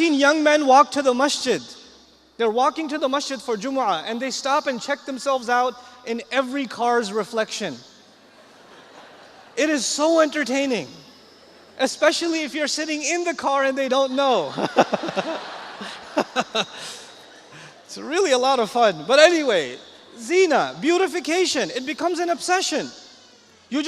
seen young men walk to the masjid. They're walking to the masjid for Jumu'ah and they stop and check themselves out in every car's reflection. It is so entertaining, especially if you're sitting in the car and they don't know. It's really a lot of fun. But anyway, zina, beautification, it becomes an obsession. You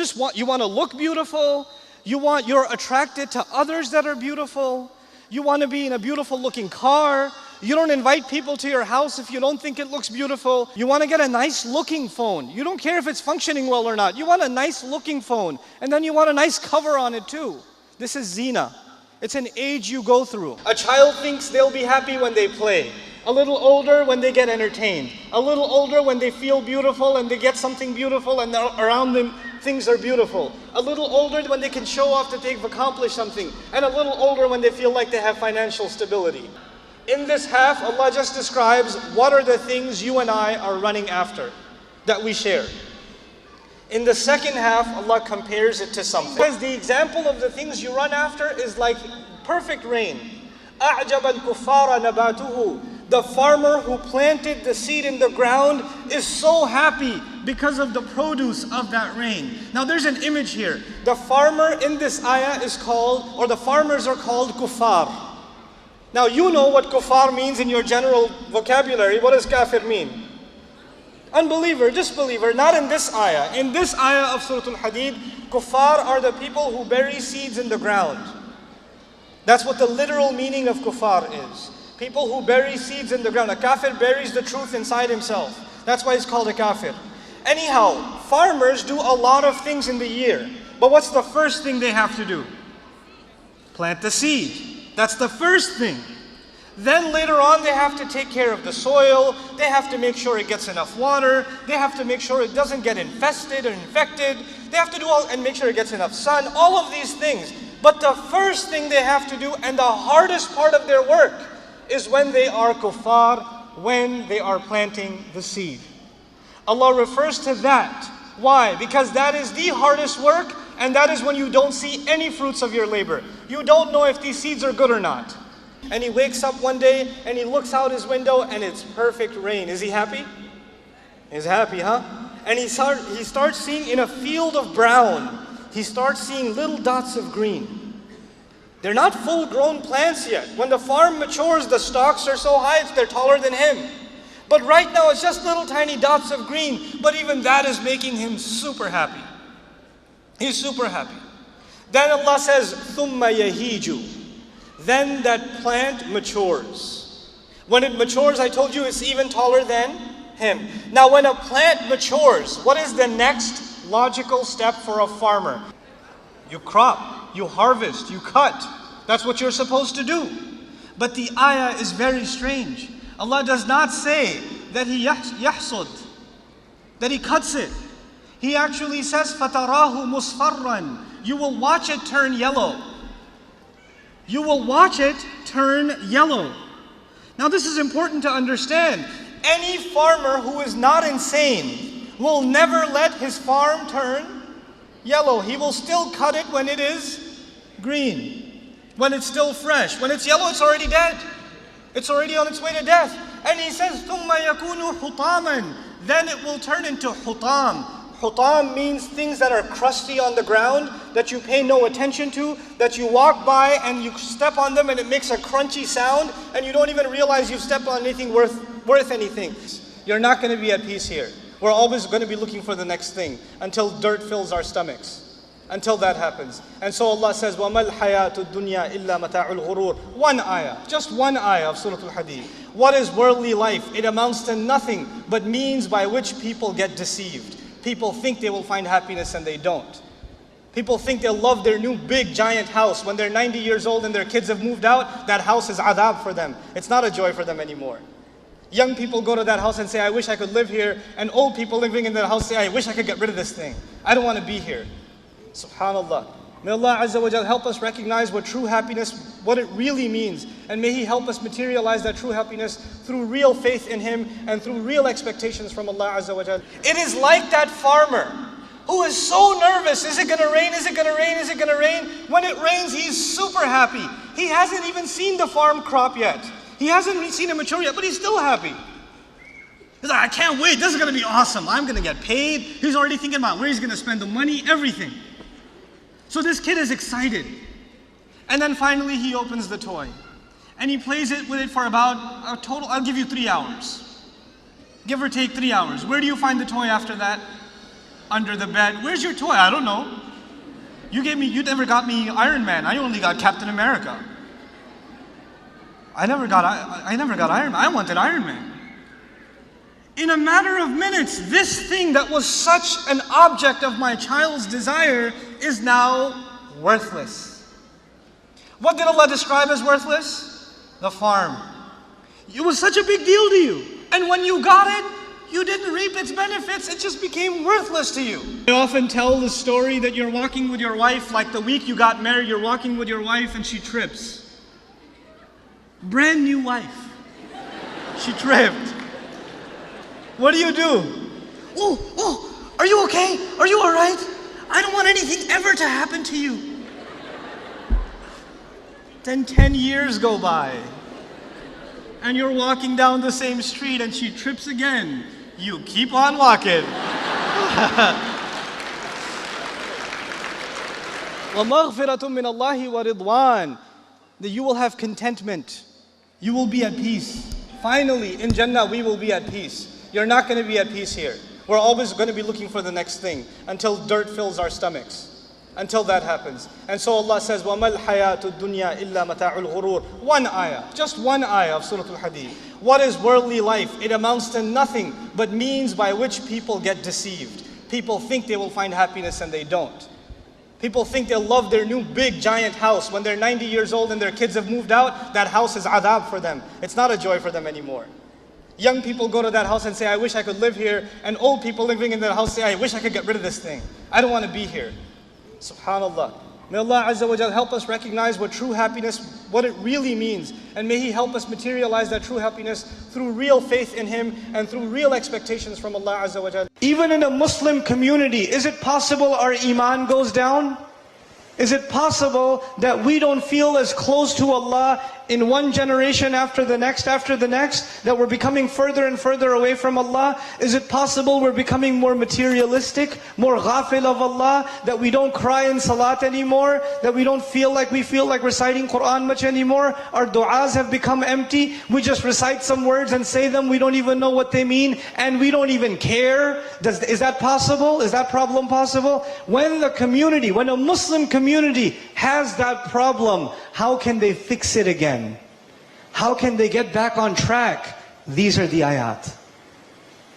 want to look beautiful. You're attracted to others that are beautiful. You want to be in a beautiful looking car. You don't invite people to your house if you don't think it looks beautiful. You want to get a nice looking phone. You don't care if it's functioning well or not. You want a nice looking phone. And then you want a nice cover on it too. This is zina. It's an age you go through. A child thinks they'll be happy when they play. A little older when they get entertained. A little older when they feel beautiful and they get something beautiful and around them things are beautiful. A little older when they can show off that they've accomplished something. And a little older when they feel like they have financial stability. In this half, Allah just describes what are the things you and I are running after that we share. In the second half, Allah compares it to something. Because the example of the things you run after is like perfect rain. أَعْجَبَ الْكُفَّارَ نَبَاتُهُ. The farmer who planted the seed in the ground is so happy because of the produce of that rain. Now there's an image here. The farmer in this ayah is called, or the farmers are called kuffar. Now you know what kuffar means in your general vocabulary. What does kafir mean? Unbeliever, disbeliever. Not in this ayah. In this ayah of Surah Al-Hadid, kuffar are the people who bury seeds in the ground. That's what the literal meaning of kuffar is. People who bury seeds in the ground. A kafir buries the truth inside himself. That's why he's called a kafir. Anyhow, farmers do a lot of things in the year. But what's the first thing they have to do? Plant the seed. That's the first thing. Then later on they have to take care of the soil. They have to make sure it gets enough water. They have to make sure it doesn't get infested or infected. They have to do and make sure it gets enough sun. All of these things. But the first thing they have to do, and the hardest part of their work, is when they are kuffar, when they are planting the seed. Allah refers to that. Why? Because that is the hardest work, and that is when you don't see any fruits of your labor. You don't know if these seeds are good or not. And he wakes up one day and he looks out his window and it's perfect rain. Is he happy? He's happy, huh? And he starts seeing in a field of brown, he starts seeing little dots of green. They're not full-grown plants yet. When the farm matures, the stalks are so high, they're taller than him. But right now, it's just little tiny dots of green. But even that is making him super happy. He's super happy. Then Allah says, ثُمَّ يَهِيجُ. Then that plant matures. When it matures, I told you it's even taller than him. Now, when a plant matures, what is the next logical step for a farmer? You crop, you harvest, you cut. That's what you're supposed to do. But the ayah is very strange. Allah does not say that He yahsud, that He cuts it. He actually says, فَتَرَاهُ مُصْفَرًّا. You will watch it turn yellow. You will watch it turn yellow. Now this is important to understand. Any farmer who is not insane will never let his farm turn yellow. He will still cut it when it is green, when it's still fresh. When it's yellow, it's already dead. It's already on its way to death. And he says, ثُمَّ يَكُونُ حُطَامًا. Then it will turn into hutam. Hutam means things that are crusty on the ground, that you pay no attention to, that you walk by and you step on them and it makes a crunchy sound, and you don't even realize you've stepped on anything worth anything. You're not going to be at peace here. We're always going to be looking for the next thing until dirt fills our stomachs. Until that happens. And so Allah says, وَمَا الْحَيَاةُ الدُّنْيَا إِلَّا مَتَاعُ الْغُرُورِ. One ayah, just one ayah of Surah Al-Hadid. What is worldly life? It amounts to nothing but means by which people get deceived. People think they will find happiness and they don't. People think they'll love their new big giant house. When they're 90 years old and their kids have moved out, that house is adab for them. It's not a joy for them anymore. Young people go to that house and say, I wish I could live here. And old people living in that house say, I wish I could get rid of this thing. I don't want to be here. SubhanAllah. May Allah Azza wa Jal help us recognize what true happiness, what it really means. And may He help us materialize that true happiness through real faith in Him and through real expectations from Allah Azza wa Jal. It is like that farmer who is so nervous. Is it gonna rain? Is it gonna rain? Is it gonna rain? When it rains, he's super happy. He hasn't even seen the farm crop yet. He hasn't even seen it mature yet, but he's still happy. He's like, I can't wait, this is gonna be awesome. I'm gonna get paid. He's already thinking about where he's gonna spend the money, everything. So this kid is excited. And then finally he opens the toy. And he plays with it for about a total, I'll give you 3 hours. Give or take 3 hours. Where do you find the toy after that? Under the bed. Where's your toy? I don't know. You never got me Iron Man. I only got Captain America. I never got Iron Man. I wanted Iron Man. In a matter of minutes, this thing that was such an object of my child's desire is now worthless. What did Allah describe as worthless? The farm. It was such a big deal to you. And when you got it, you didn't reap its benefits. It just became worthless to you. I often tell the story that you're walking with your wife, like the week you got married, you're walking with your wife and she trips. Brand new wife. She tripped. What do? Oh, are you okay? Are you all right? I don't want anything ever to happen to you. Then 10 years go by. And you're walking down the same street and she trips again. You keep on walking. وَمَغْفِرَةٌ مِّنَ اللَّهِ وَرِضْوَانٌ. That you will have contentment. You will be at peace. Finally, in Jannah, we will be at peace. You're not going to be at peace here. We're always going to be looking for the next thing until dirt fills our stomachs. Until that happens. And so Allah says, وَمَا الْحَيَاةُ الدُّنْيَا إِلَّا مَتَاعُ الْغُرُورِ. One ayah, just one ayah of Surah Al-Hadid. What is worldly life? It amounts to nothing but means by which people get deceived. People think they will find happiness and they don't. People think they'll love their new big giant house. When they're 90 years old and their kids have moved out, that house is adab for them. It's not a joy for them anymore. Young people go to that house and say, I wish I could live here. And old people living in that house say, I wish I could get rid of this thing. I don't want to be here. SubhanAllah. May Allah Azza wa Jal help us recognize what true happiness, what it really means. And may He help us materialize that true happiness through real faith in Him and through real expectations from Allah Azza wa Jal. Even in a Muslim community, is it possible our iman goes down? Is it possible that we don't feel as close to Allah in one generation after the next, that we're becoming further and further away from Allah? Is it possible we're becoming more materialistic, more ghafil of Allah, that we don't cry in salat anymore, that we don't feel like reciting Quran much anymore? Our du'as have become empty. We just recite some words and say them, we don't even know what they mean, and we don't even care. Is that possible? Is that problem possible? When a Muslim community has that problem, how can they fix it again? How can they get back on track? These are the ayat.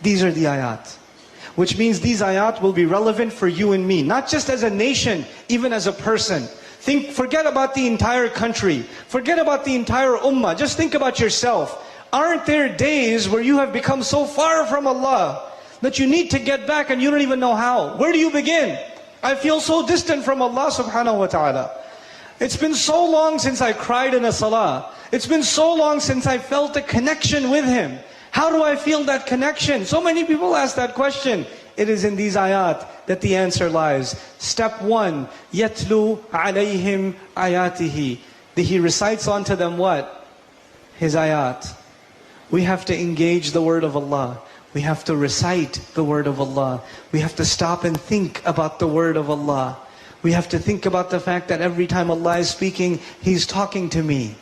These are the ayat. Which means these ayat will be relevant for you and me, not just as a nation, even as a person. Forget about the entire country. Forget about the entire ummah. Just think about yourself. Aren't there days where you have become so far from Allah that you need to get back and you don't even know how? Where do you begin? I feel so distant from Allah subhanahu wa ta'ala. It's been so long since I cried in a salah. It's been so long since I felt a connection with Him. How do I feel that connection? So many people ask that question. It is in these ayat that the answer lies. Step 1, يَتْلُو عَلَيْهِمْ آيَاتِهِ. He recites onto them what? His ayat. We have to engage the word of Allah. We have to recite the word of Allah. We have to stop and think about the word of Allah. We have to think about the fact that every time Allah is speaking, He's talking to me.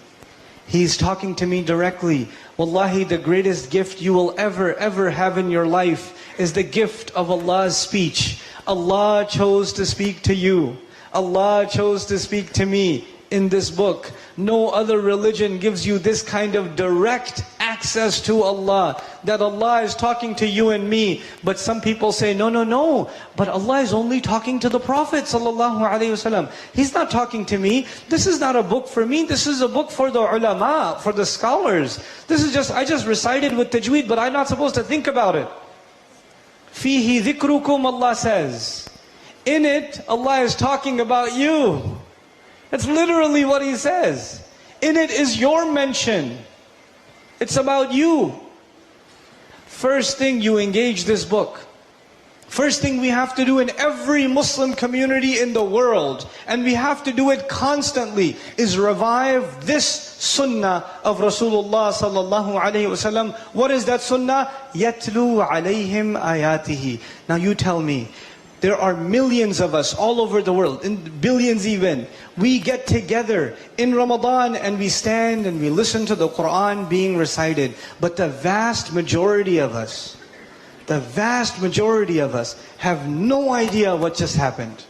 He's talking to me directly. Wallahi, the greatest gift you will ever have in your life is the gift of Allah's speech. Allah chose to speak to you. Allah chose to speak to me in this book. No other religion gives you this kind of direct access to Allah, that Allah is talking to you and me. But some people say, no, but Allah is only talking to the Prophet ﷺ. He's not talking to me. This is not a book for me. This is a book for the ulama, for the scholars. I just recited with tajweed, but I'm not supposed to think about it. Fihi dhikrukum, Allah says. In it, Allah is talking about you. That's literally what He says. In it is your mention. It's about you. First thing, you engage this book. First thing we have to do in every Muslim community in the world, and we have to do it constantly, is revive this sunnah of Rasulullah sallallahu alaihi wasallam. What is that sunnah? Yatlu alayhim ayatihi. Now you tell me, there are millions of us all over the world, in billions even. We get together in Ramadan and we stand and we listen to the Quran being recited. But the vast majority of us have no idea what just happened.